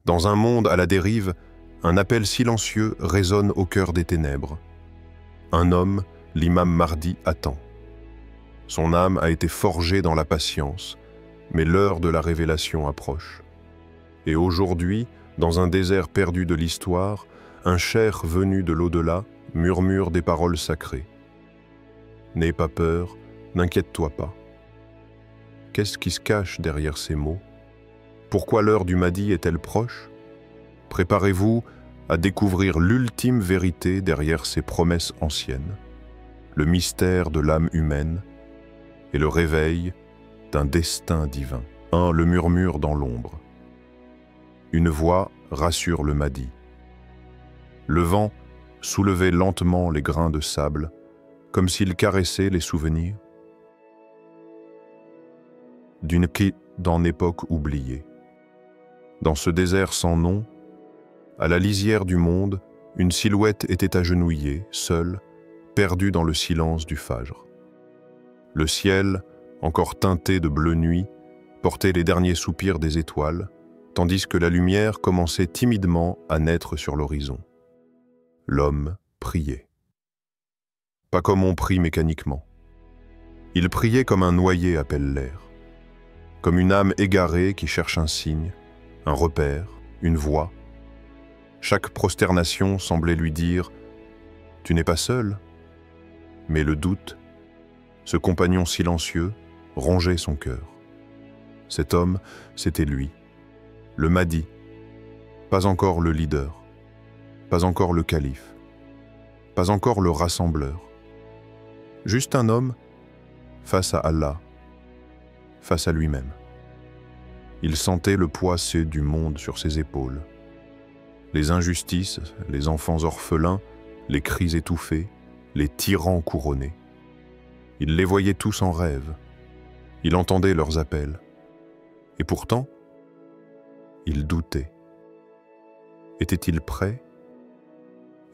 Dans un monde à la dérive, un appel silencieux résonne au cœur des ténèbres. Un homme, l'imam Mahdi, attend. Son âme a été forgée dans la patience, mais l'heure de la révélation approche. Et aujourd'hui, dans un désert perdu de l'histoire, un cheikh venu de l'au-delà murmure des paroles sacrées. N'aie pas peur, n'inquiète-toi pas. Qu'est-ce qui se cache derrière ces mots? Pourquoi l'heure du Mahdi est-elle proche? Préparez-vous à découvrir l'ultime vérité derrière ces promesses anciennes, le mystère de l'âme humaine et le réveil d'un destin divin. Le murmure dans l'ombre. Une voix rassure le Mahdi. Le vent soulevait lentement les grains de sable, comme s'il caressait les souvenirs d'une quête dans l'époque oubliée. Dans ce désert sans nom, à la lisière du monde, une silhouette était agenouillée, seule, perdue dans le silence du Fajr. Le ciel, encore teinté de bleu nuit, portait les derniers soupirs des étoiles, tandis que la lumière commençait timidement à naître sur l'horizon. L'homme priait. Pas comme on prie mécaniquement. Il priait comme un noyé appelle l'air, comme une âme égarée qui cherche un signe, un repère, une voix. Chaque prosternation semblait lui dire « Tu n'es pas seul ?» Mais le doute, ce compagnon silencieux, rongeait son cœur. Cet homme, c'était lui, le Mahdi, pas encore le leader, pas encore le calife, pas encore le rassembleur. Juste un homme face à Allah, face à lui-même. Il sentait le poids du monde sur ses épaules. Les injustices, les enfants orphelins, les cris étouffés, les tyrans couronnés. Il les voyait tous en rêve. Il entendait leurs appels. Et pourtant, il doutait. Était-il prêt?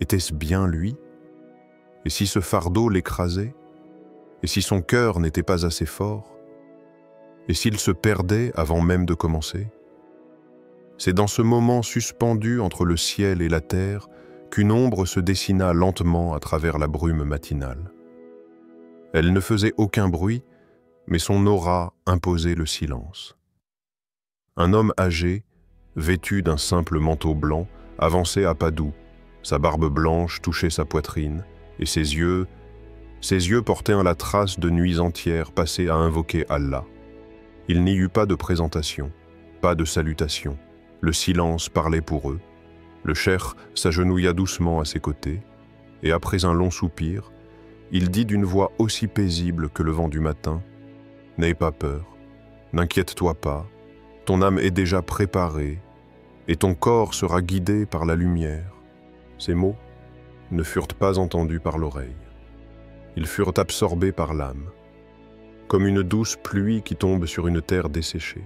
Était-ce bien lui? Et si ce fardeau l'écrasait? Et si son cœur n'était pas assez fort? Et s'il se perdait avant même de commencer? C'est dans ce moment suspendu entre le ciel et la terre qu'une ombre se dessina lentement à travers la brume matinale. Elle ne faisait aucun bruit, mais son aura imposait le silence. Un homme âgé, vêtu d'un simple manteau blanc, avançait à pas doux. Sa barbe blanche touchait sa poitrine, et ses yeux portaient la trace de nuits entières passées à invoquer Allah. Il n'y eut pas de présentation, pas de salutation. Le silence parlait pour eux. Le cheikh s'agenouilla doucement à ses côtés, et après un long soupir, il dit d'une voix aussi paisible que le vent du matin, « N'aie pas peur, n'inquiète-toi pas, ton âme est déjà préparée, et ton corps sera guidé par la lumière. » Ces mots ne furent pas entendus par l'oreille. Ils furent absorbés par l'âme, comme une douce pluie qui tombe sur une terre desséchée.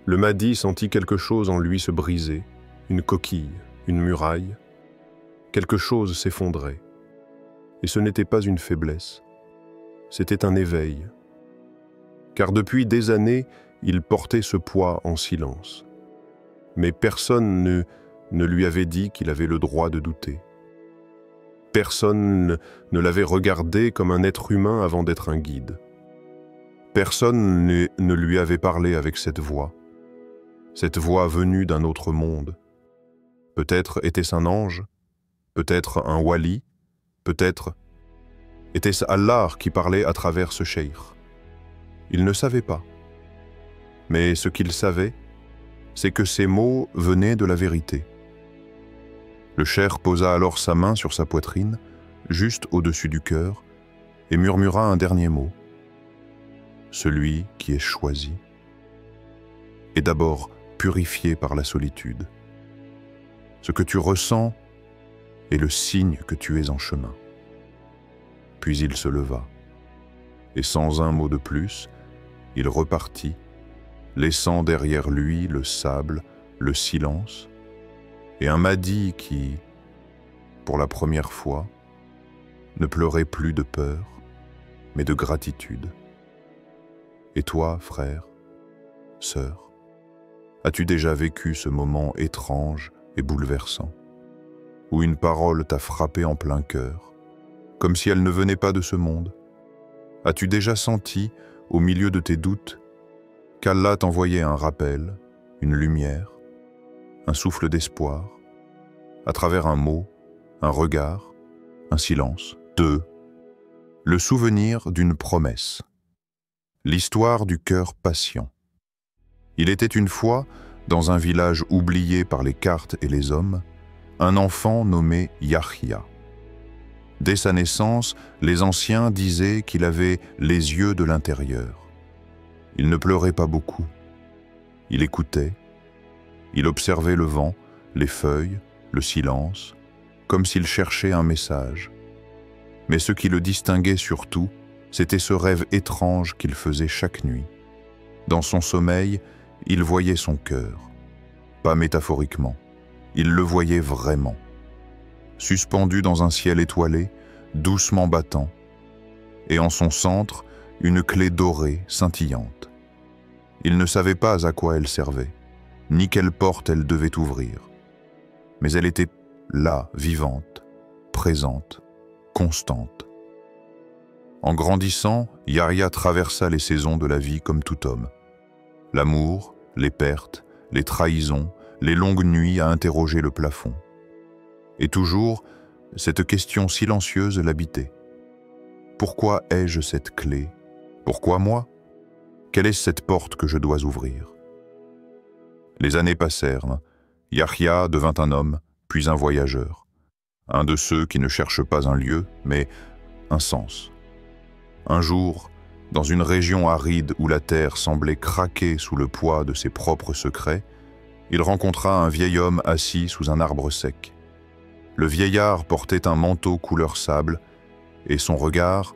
Le Mahdi sentit quelque chose en lui se briser, une coquille, une muraille. Quelque chose s'effondrait. Et ce n'était pas une faiblesse, c'était un éveil. Car depuis des années, il portait ce poids en silence. Mais personne ne lui avait dit qu'il avait le droit de douter. Personne ne l'avait regardé comme un être humain avant d'être un guide. Personne ne lui avait parlé avec cette voix venue d'un autre monde. Peut-être était-ce un ange, peut-être un wali, peut-être était-ce Allah qui parlait à travers ce cheikh. Il ne savait pas. Mais ce qu'il savait, c'est que ces mots venaient de la vérité. Le cheikh posa alors sa main sur sa poitrine, juste au-dessus du cœur, et murmura un dernier mot. Celui qui est choisi est d'abord purifié par la solitude. Ce que tu ressens est le signe que tu es en chemin. Puis il se leva, et sans un mot de plus, il repartit, laissant derrière lui le sable, le silence, et un Mahdi qui, pour la première fois, ne pleurait plus de peur, mais de gratitude. Et toi, frère, sœur, As-tu déjà vécu ce moment étrange et bouleversant, où une parole t'a frappé en plein cœur, comme si elle ne venait pas de ce monde? As-tu déjà senti, au milieu de tes doutes, qu'Allah t'envoyait un rappel, une lumière, un souffle d'espoir, à travers un mot, un regard, un silence, le souvenir d'une promesse, l'histoire du cœur patient. Il était une fois, dans un village oublié par les cartes et les hommes, un enfant nommé Yahya. Dès sa naissance, les anciens disaient qu'il avait les yeux de l'intérieur. Il ne pleurait pas beaucoup. Il écoutait. Il observait le vent, les feuilles, le silence, comme s'il cherchait un message. Mais ce qui le distinguait surtout, c'était ce rêve étrange qu'il faisait chaque nuit. Dans son sommeil, il voyait son cœur. Pas métaphoriquement, il le voyait vraiment. Suspendu dans un ciel étoilé, doucement battant, et en son centre, une clé dorée, scintillante. Il ne savait pas à quoi elle servait, ni quelle porte elle devait ouvrir. Mais elle était là, vivante, présente, constante. En grandissant, Yahya traversa les saisons de la vie comme tout homme. L'amour, les pertes, les trahisons, les longues nuits à interroger le plafond. Et toujours, cette question silencieuse l'habitait. Pourquoi ai-je cette clé? Pourquoi moi? Quelle est cette porte que je dois ouvrir? Les années passèrent. Yahya devint un homme, puis un voyageur. Un de ceux qui ne cherchent pas un lieu, mais un sens. Un jour, dans une région aride où la terre semblait craquer sous le poids de ses propres secrets, il rencontra un vieil homme assis sous un arbre sec. Le vieillard portait un manteau couleur sable, et son regard,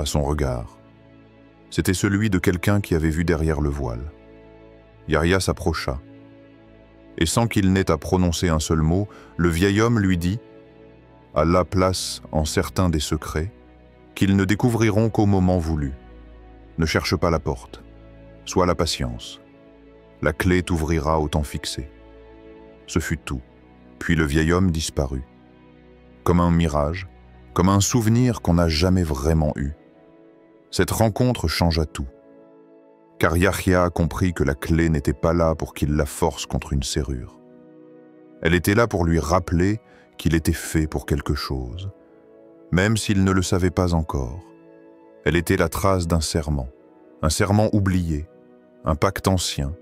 son regard, c'était celui de quelqu'un qui avait vu derrière le voile. Yahya s'approcha, et sans qu'il n'ait à prononcer un seul mot, le vieil homme lui dit « Allah place en certains des secrets qu'ils ne découvriront qu'au moment voulu. Ne cherche pas la porte, sois la patience. La clé t'ouvrira au temps fixé. » Ce fut tout. Puis le vieil homme disparut. Comme un mirage, comme un souvenir qu'on n'a jamais vraiment eu. Cette rencontre changea tout. Car Yahya a compris que la clé n'était pas là pour qu'il la force contre une serrure. Elle était là pour lui rappeler qu'il était fait pour quelque chose, même s'il ne le savait pas encore. Elle était la trace d'un serment oublié, un pacte ancien,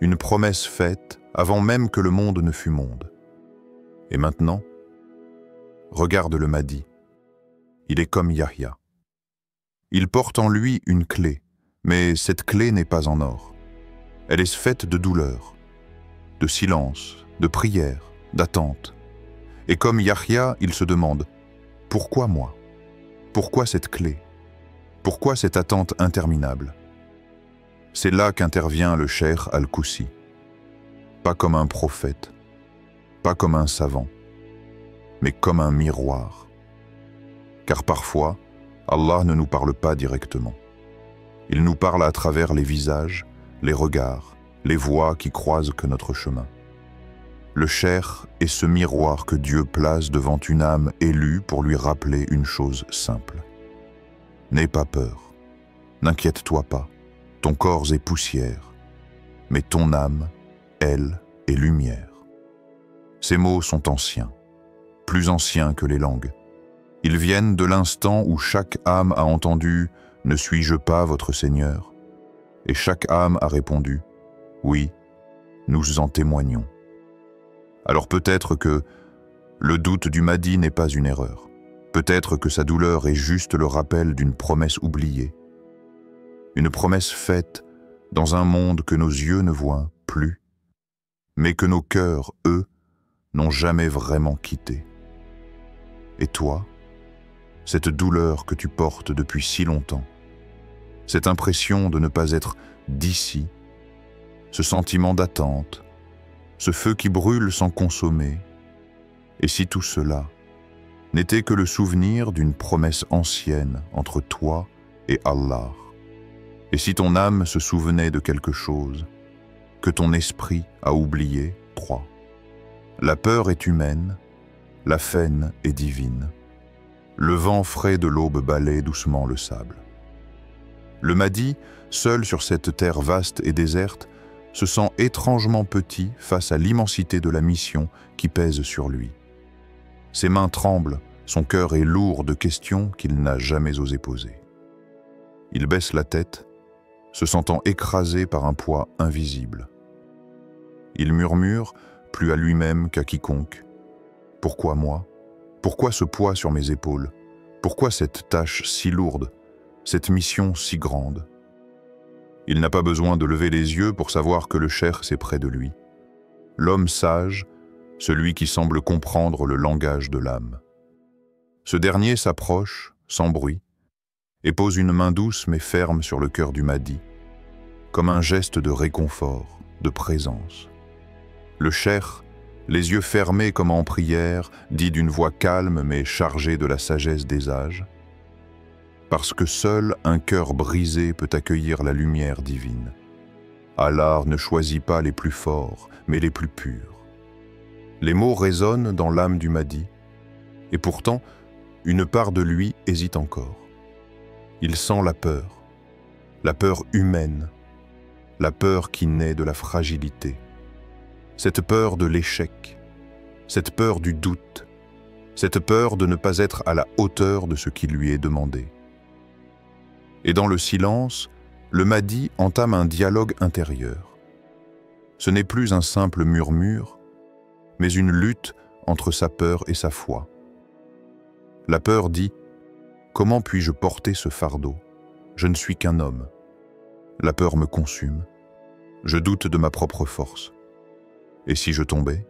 une promesse faite avant même que le monde ne fût monde. Et maintenant, regarde le Mahdi. Il est comme Yahya. Il porte en lui une clé, mais cette clé n'est pas en or. Elle est faite de douleur, de silence, de prière, d'attente. Et comme Yahya, il se demande « Pourquoi moi? Pourquoi cette clé? Pourquoi cette attente interminable ?» C'est là qu'intervient le cheikh Al-Koussi. Pas comme un prophète, pas comme un savant, mais comme un miroir. Car parfois, Allah ne nous parle pas directement. Il nous parle à travers les visages, les regards, les voix qui croisent que notre chemin. Le cheikh est ce miroir que Dieu place devant une âme élue pour lui rappeler une chose simple. N'aie pas peur, n'inquiète-toi pas, ton corps est poussière, mais ton âme, elle, est lumière. Ces mots sont anciens, plus anciens que les langues. Ils viennent de l'instant où chaque âme a entendu « Ne suis-je pas votre Seigneur ?» Et chaque âme a répondu « Oui, nous en témoignons. » Alors peut-être que le doute du Mahdi n'est pas une erreur. Peut-être que sa douleur est juste le rappel d'une promesse oubliée. Une promesse faite dans un monde que nos yeux ne voient plus, mais que nos cœurs, eux, n'ont jamais vraiment quitté. Et toi, cette douleur que tu portes depuis si longtemps, cette impression de ne pas être d'ici, ce sentiment d'attente, ce feu qui brûle sans consommer, et si tout cela n'était que le souvenir d'une promesse ancienne entre toi et Allah, et si ton âme se souvenait de quelque chose, que ton esprit a oublié. 3. La peur est humaine, la faine est divine. Le vent frais de l'aube balaie doucement le sable. Le Mahdi, seul sur cette terre vaste et déserte, se sent étrangement petit face à l'immensité de la mission qui pèse sur lui. Ses mains tremblent, son cœur est lourd de questions qu'il n'a jamais osé poser. Il baisse la tête, se sentant écrasé par un poids invisible. Il murmure, plus à lui-même qu'à quiconque. « Pourquoi moi? Pourquoi ce poids sur mes épaules? Pourquoi cette tâche si lourde, cette mission si grande ?» Il n'a pas besoin de lever les yeux pour savoir que le cheikh est près de lui. L'homme sage, celui qui semble comprendre le langage de l'âme. Ce dernier s'approche, sans bruit, et pose une main douce mais ferme sur le cœur du Mahdi, comme un geste de réconfort, de présence. Le cheikh, les yeux fermés comme en prière, dit d'une voix calme mais chargée de la sagesse des âges, parce que seul un cœur brisé peut accueillir la lumière divine. Allah ne choisit pas les plus forts, mais les plus purs. Les mots résonnent dans l'âme du Mahdi, et pourtant, une part de lui hésite encore. Il sent la peur humaine, la peur qui naît de la fragilité, cette peur de l'échec, cette peur du doute, cette peur de ne pas être à la hauteur de ce qui lui est demandé. Et dans le silence, le Mahdi entame un dialogue intérieur. Ce n'est plus un simple murmure, mais une lutte entre sa peur et sa foi. La peur dit « Comment puis-je porter ce fardeau? Je ne suis qu'un homme. » La peur me consume. Je doute de ma propre force. Et si je tombais?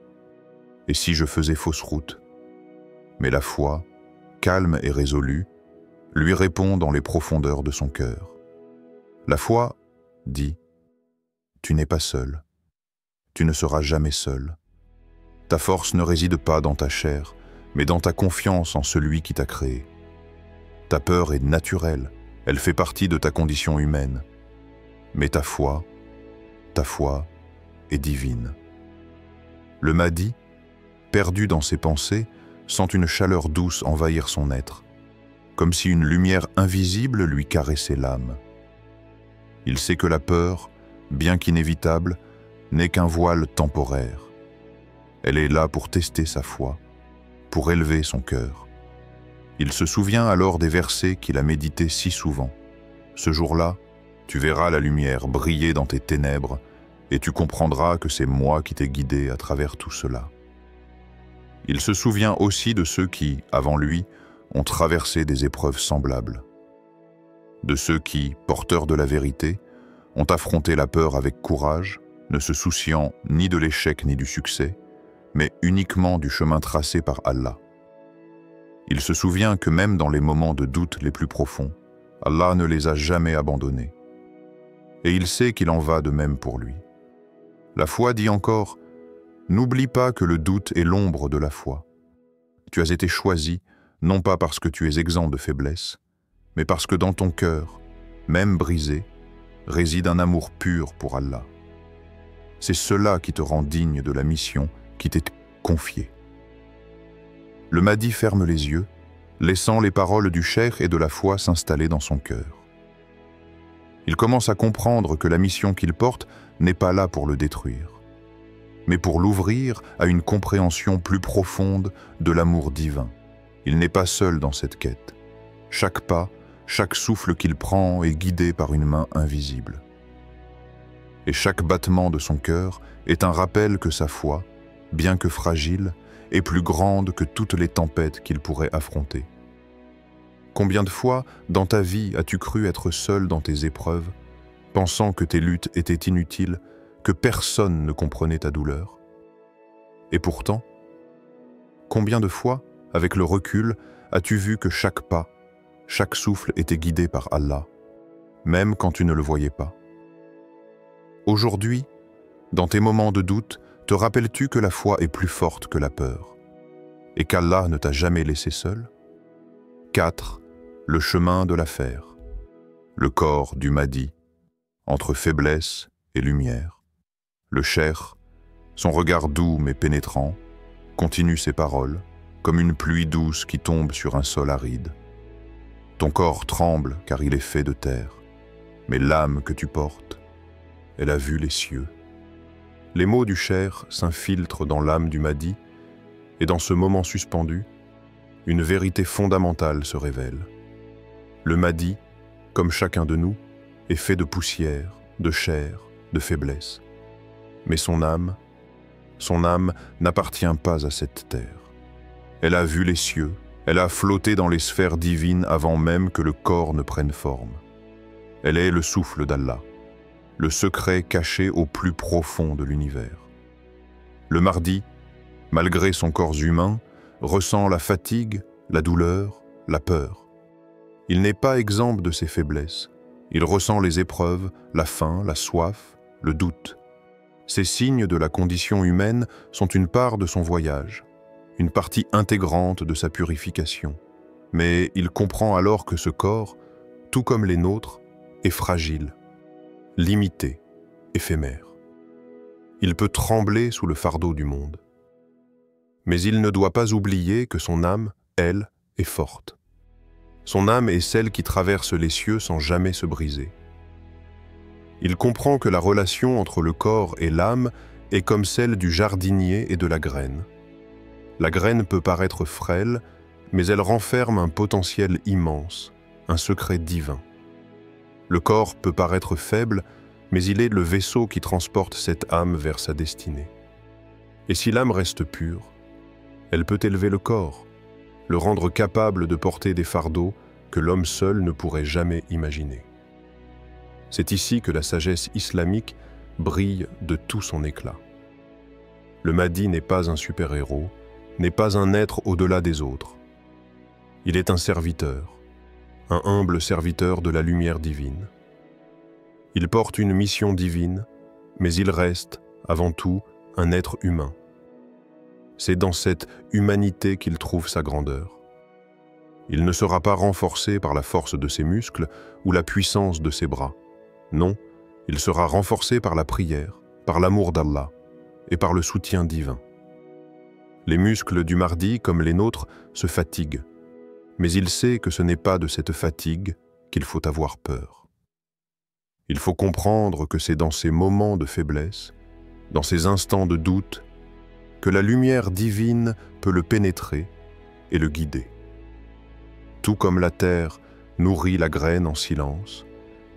Et si je faisais fausse route? Mais la foi, calme et résolue, lui répond dans les profondeurs de son cœur. La foi dit « Tu n'es pas seul. Tu ne seras jamais seul. Ta force ne réside pas dans ta chair, mais dans ta confiance en celui qui t'a créé. Ta peur est naturelle, elle fait partie de ta condition humaine. Mais ta foi est divine. » Le Mahdi, perdu dans ses pensées, sent une chaleur douce envahir son être, comme si une lumière invisible lui caressait l'âme. Il sait que la peur, bien qu'inévitable, n'est qu'un voile temporaire. Elle est là pour tester sa foi, pour élever son cœur. Il se souvient alors des versets qu'il a médités si souvent. Ce jour-là, tu verras la lumière briller dans tes ténèbres et tu comprendras que c'est moi qui t'ai guidé à travers tout cela. Il se souvient aussi de ceux qui, avant lui, ont traversé des épreuves semblables. De ceux qui, porteurs de la vérité, ont affronté la peur avec courage, ne se souciant ni de l'échec ni du succès, mais uniquement du chemin tracé par Allah. Il se souvient que même dans les moments de doute les plus profonds, Allah ne les a jamais abandonnés. Et il sait qu'il en va de même pour lui. La foi dit encore « N'oublie pas que le doute est l'ombre de la foi. Tu as été choisi, non pas parce que tu es exempt de faiblesse, mais parce que dans ton cœur, même brisé, réside un amour pur pour Allah. C'est cela qui te rend digne de la mission qui t'est confiée. » Le Mahdi ferme les yeux, laissant les paroles du cheikh et de la foi s'installer dans son cœur. Il commence à comprendre que la mission qu'il porte n'est pas là pour le détruire, mais pour l'ouvrir à une compréhension plus profonde de l'amour divin. Il n'est pas seul dans cette quête. Chaque pas, chaque souffle qu'il prend est guidé par une main invisible. Et chaque battement de son cœur est un rappel que sa foi, bien que fragile, est plus grande que toutes les tempêtes qu'il pourrait affronter. Combien de fois, dans ta vie, as-tu cru être seul dans tes épreuves, pensant que tes luttes étaient inutiles, que personne ne comprenait ta douleur? Et pourtant, combien de fois, avec le recul, as-tu vu que chaque pas, chaque souffle était guidé par Allah, même quand tu ne le voyais pas? Aujourd'hui, dans tes moments de doute, te rappelles-tu que la foi est plus forte que la peur et qu'Allah ne t'a jamais laissé seul? 4. Le chemin de l'affaire. Le corps du Mahdi, entre faiblesse et lumière. Le cheikh, son regard doux mais pénétrant, continue ses paroles, comme une pluie douce qui tombe sur un sol aride. Ton corps tremble car il est fait de terre, mais l'âme que tu portes, elle a vu les cieux. Les mots du cheikh s'infiltrent dans l'âme du Mahdi, et dans ce moment suspendu, une vérité fondamentale se révèle. Le Mahdi, comme chacun de nous, est fait de poussière, de chair, de faiblesse. Mais son âme n'appartient pas à cette terre. Elle a vu les cieux, elle a flotté dans les sphères divines avant même que le corps ne prenne forme. Elle est le souffle d'Allah, le secret caché au plus profond de l'univers. Le Mahdi, malgré son corps humain, ressent la fatigue, la douleur, la peur. Il n'est pas exempt de ses faiblesses. Il ressent les épreuves, la faim, la soif, le doute. Ces signes de la condition humaine sont une part de son voyage, une partie intégrante de sa purification. Mais il comprend alors que ce corps, tout comme les nôtres, est fragile, limité, éphémère. Il peut trembler sous le fardeau du monde. Mais il ne doit pas oublier que son âme, elle, est forte. Son âme est celle qui traverse les cieux sans jamais se briser. Il comprend que la relation entre le corps et l'âme est comme celle du jardinier et de la graine. La graine peut paraître frêle, mais elle renferme un potentiel immense, un secret divin. Le corps peut paraître faible, mais il est le vaisseau qui transporte cette âme vers sa destinée. Et si l'âme reste pure, elle peut élever le corps, le rendre capable de porter des fardeaux que l'homme seul ne pourrait jamais imaginer. C'est ici que la sagesse islamique brille de tout son éclat. Le Mahdi n'est pas un super-héros, n'est pas un être au-delà des autres. Il est un serviteur, un humble serviteur de la lumière divine. Il porte une mission divine, mais il reste, avant tout, un être humain. C'est dans cette humanité qu'il trouve sa grandeur. Il ne sera pas renforcé par la force de ses muscles ou la puissance de ses bras. Non, il sera renforcé par la prière, par l'amour d'Allah et par le soutien divin. Les muscles du Mahdi, comme les nôtres, se fatiguent, mais il sait que ce n'est pas de cette fatigue qu'il faut avoir peur. Il faut comprendre que c'est dans ces moments de faiblesse, dans ces instants de doute, que la lumière divine peut le pénétrer et le guider. Tout comme la terre nourrit la graine en silence,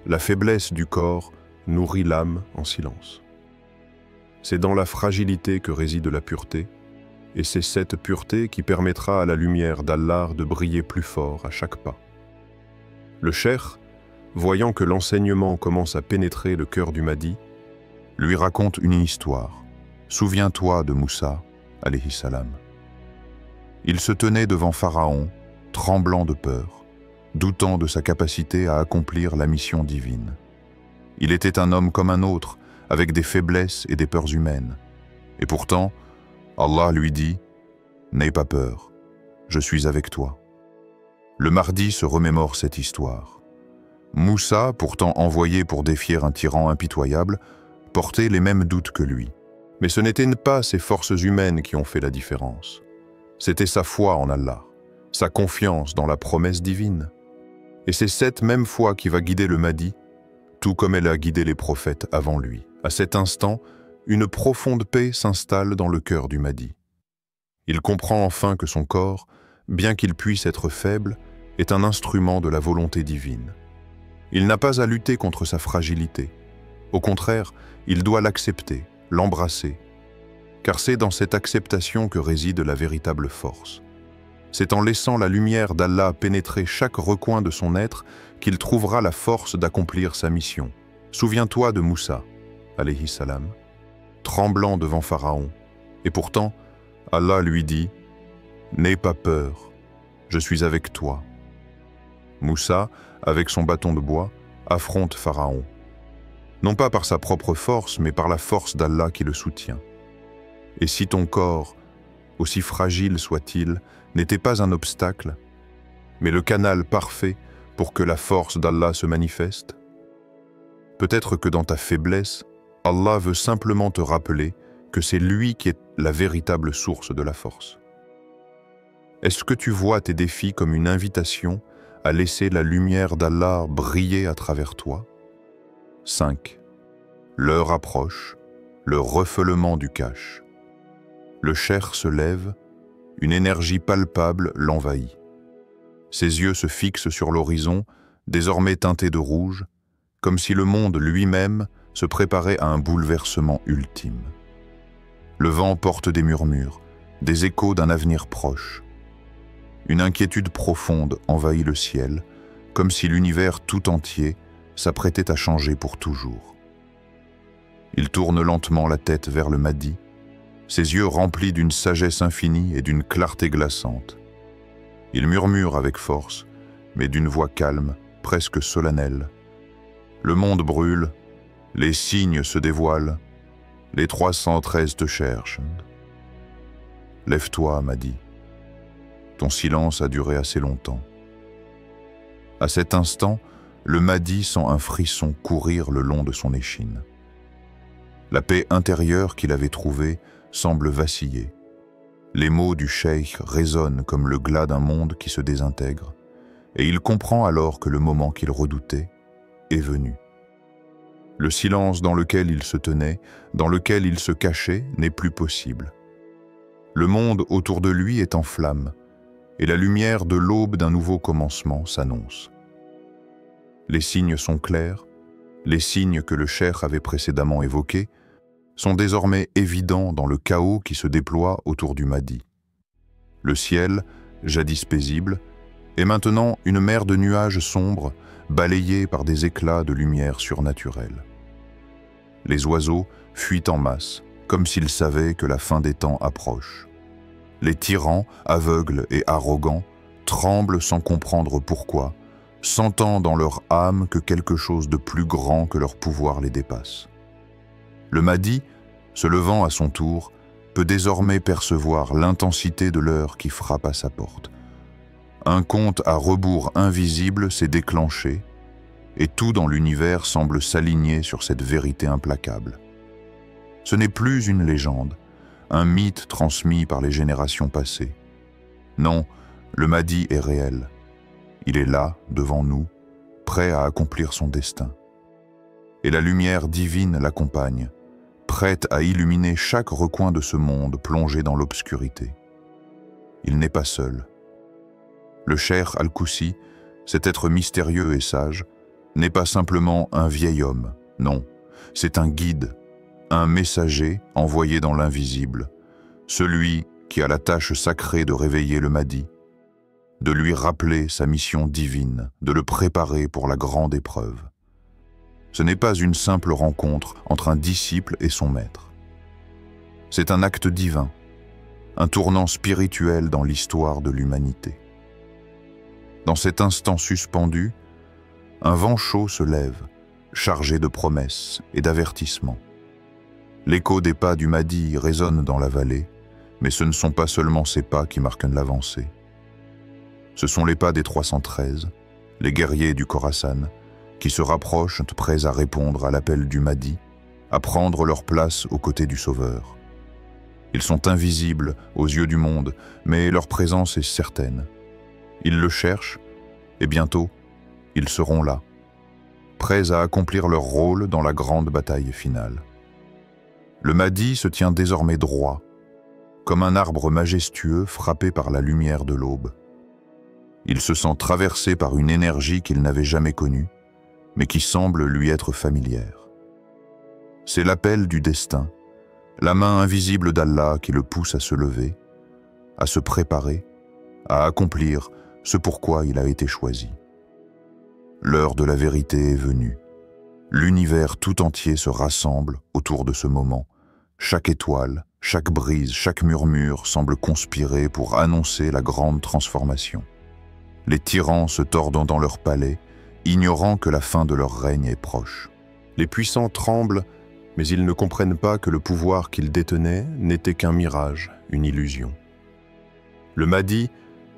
la faiblesse du corps nourrit l'âme en silence. C'est dans la fragilité que réside la pureté, et c'est cette pureté qui permettra à la lumière d'Allah de briller plus fort à chaque pas. Le cheikh, voyant que l'enseignement commence à pénétrer le cœur du Mahdi, lui raconte une histoire. Souviens-toi de Moussa, alayhi salam. Il se tenait devant Pharaon, tremblant de peur, doutant de sa capacité à accomplir la mission divine. Il était un homme comme un autre, avec des faiblesses et des peurs humaines. Et pourtant, Allah lui dit « N'aie pas peur, je suis avec toi ». Le Mahdi se remémore cette histoire. Moussa, pourtant envoyé pour défier un tyran impitoyable, portait les mêmes doutes que lui. Mais ce n'étaient pas ses forces humaines qui ont fait la différence. C'était sa foi en Allah, sa confiance dans la promesse divine. Et c'est cette même foi qui va guider le Mahdi, tout comme elle a guidé les prophètes avant lui. À cet instant, une profonde paix s'installe dans le cœur du Mahdi. Il comprend enfin que son corps, bien qu'il puisse être faible, est un instrument de la volonté divine. Il n'a pas à lutter contre sa fragilité. Au contraire, il doit l'accepter, l'embrasser, car c'est dans cette acceptation que réside la véritable force. C'est en laissant la lumière d'Allah pénétrer chaque recoin de son être qu'il trouvera la force d'accomplir sa mission. Souviens-toi de Moussa, alayhi salam, tremblant devant Pharaon, et pourtant, Allah lui dit « N'aie pas peur, je suis avec toi ». Moussa, avec son bâton de bois, affronte Pharaon, non pas par sa propre force, mais par la force d'Allah qui le soutient. Et si ton corps, aussi fragile soit-il, n'était pas un obstacle, mais le canal parfait pour que la force d'Allah se manifeste, peut-être que dans ta faiblesse, Allah veut simplement te rappeler que c'est lui qui est la véritable source de la force. Est-ce que tu vois tes défis comme une invitation à laisser la lumière d'Allah briller à travers toi? 5. L'heure approche, le refoulement du cache. Le cheikh se lève, une énergie palpable l'envahit. Ses yeux se fixent sur l'horizon, désormais teinté de rouge, comme si le monde lui-même se préparait à un bouleversement ultime. Le vent porte des murmures, des échos d'un avenir proche. Une inquiétude profonde envahit le ciel, comme si l'univers tout entier s'apprêtait à changer pour toujours. Il tourne lentement la tête vers le Mahdi, ses yeux remplis d'une sagesse infinie et d'une clarté glaçante. Il murmure avec force, mais d'une voix calme, presque solennelle. Le monde brûle, les signes se dévoilent, les 313 te cherchent. Lève-toi, Mahdi. Ton silence a duré assez longtemps. À cet instant, le Mahdi sent un frisson courir le long de son échine. La paix intérieure qu'il avait trouvée semble vaciller. Les mots du cheikh résonnent comme le glas d'un monde qui se désintègre, et il comprend alors que le moment qu'il redoutait est venu. Le silence dans lequel il se tenait, dans lequel il se cachait, n'est plus possible. Le monde autour de lui est en flammes, et la lumière de l'aube d'un nouveau commencement s'annonce. Les signes sont clairs, les signes que le cheikh avait précédemment évoqués sont désormais évidents dans le chaos qui se déploie autour du Mahdi. Le ciel, jadis paisible, est maintenant une mer de nuages sombres, balayés par des éclats de lumière surnaturelle. Les oiseaux fuient en masse, comme s'ils savaient que la fin des temps approche. Les tyrans, aveugles et arrogants, tremblent sans comprendre pourquoi, sentant dans leur âme que quelque chose de plus grand que leur pouvoir les dépasse. Le Mahdi, se levant à son tour, peut désormais percevoir l'intensité de l'heure qui frappe à sa porte. Un compte à rebours invisible s'est déclenché, et tout dans l'univers semble s'aligner sur cette vérité implacable. Ce n'est plus une légende, un mythe transmis par les générations passées. Non, le Mahdi est réel. Il est là, devant nous, prêt à accomplir son destin. Et la lumière divine l'accompagne, prête à illuminer chaque recoin de ce monde plongé dans l'obscurité. Il n'est pas seul. Le cheikh Al-Koussi, cet être mystérieux et sage, n'est pas simplement un vieil homme, non, c'est un guide, un messager envoyé dans l'invisible, celui qui a la tâche sacrée de réveiller le Mahdi, de lui rappeler sa mission divine, de le préparer pour la grande épreuve. Ce n'est pas une simple rencontre entre un disciple et son maître. C'est un acte divin, un tournant spirituel dans l'histoire de l'humanité. Dans cet instant suspendu, un vent chaud se lève, chargé de promesses et d'avertissements. L'écho des pas du Mahdi résonne dans la vallée, mais ce ne sont pas seulement ces pas qui marquent l'avancée. Ce sont les pas des 313, les guerriers du Khorasan, qui se rapprochent prêts à répondre à l'appel du Mahdi, à prendre leur place aux côtés du Sauveur. Ils sont invisibles aux yeux du monde, mais leur présence est certaine. Ils le cherchent, et bientôt, ils seront là, prêts à accomplir leur rôle dans la grande bataille finale. Le Mahdi se tient désormais droit, comme un arbre majestueux frappé par la lumière de l'aube. Il se sent traversé par une énergie qu'il n'avait jamais connue, mais qui semble lui être familière. C'est l'appel du destin, la main invisible d'Allah qui le pousse à se lever, à se préparer, à accomplir ce pourquoi il a été choisi. L'heure de la vérité est venue. L'univers tout entier se rassemble autour de ce moment. Chaque étoile, chaque brise, chaque murmure semble conspirer pour annoncer la grande transformation. Les tyrans se tordent dans leurs palais, ignorant que la fin de leur règne est proche. Les puissants tremblent, mais ils ne comprennent pas que le pouvoir qu'ils détenaient n'était qu'un mirage, une illusion. Le Mahdi,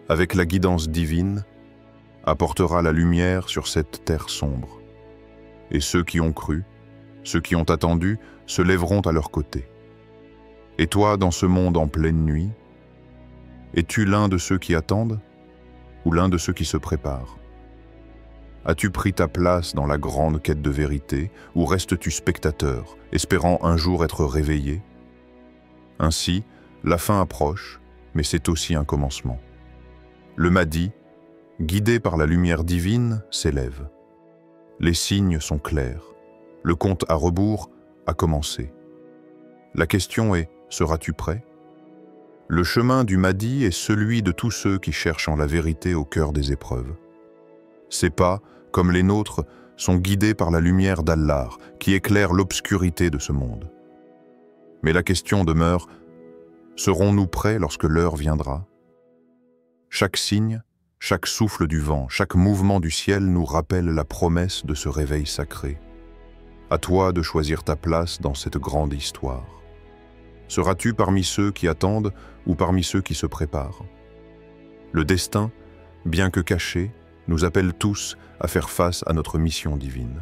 avec la guidance divine, apportera la lumière sur cette terre sombre. Et ceux qui ont cru, Ceux qui ont attendu se lèveront à leur côté. Et toi, dans ce monde en pleine nuit, es-tu l'un de ceux qui attendent ou l'un de ceux qui se préparent? As-tu pris ta place dans la grande quête de vérité ou restes-tu spectateur, espérant un jour être réveillé? Ainsi, la fin approche, mais c'est aussi un commencement. Le Mahdi, guidé par la lumière divine, s'élève. Les signes sont clairs. Le compte à rebours a commencé. La question est, seras-tu prêt? Le chemin du Mahdi est celui de tous ceux qui cherchent en la vérité au cœur des épreuves. Ces pas, comme les nôtres, sont guidés par la lumière d'Allah, qui éclaire l'obscurité de ce monde. Mais la question demeure, serons-nous prêts lorsque l'heure viendra? Chaque signe, chaque souffle du vent, chaque mouvement du ciel nous rappelle la promesse de ce réveil sacré. À toi de choisir ta place dans cette grande histoire. Seras-tu parmi ceux qui attendent ou parmi ceux qui se préparent? Le destin, bien que caché, nous appelle tous à faire face à notre mission divine.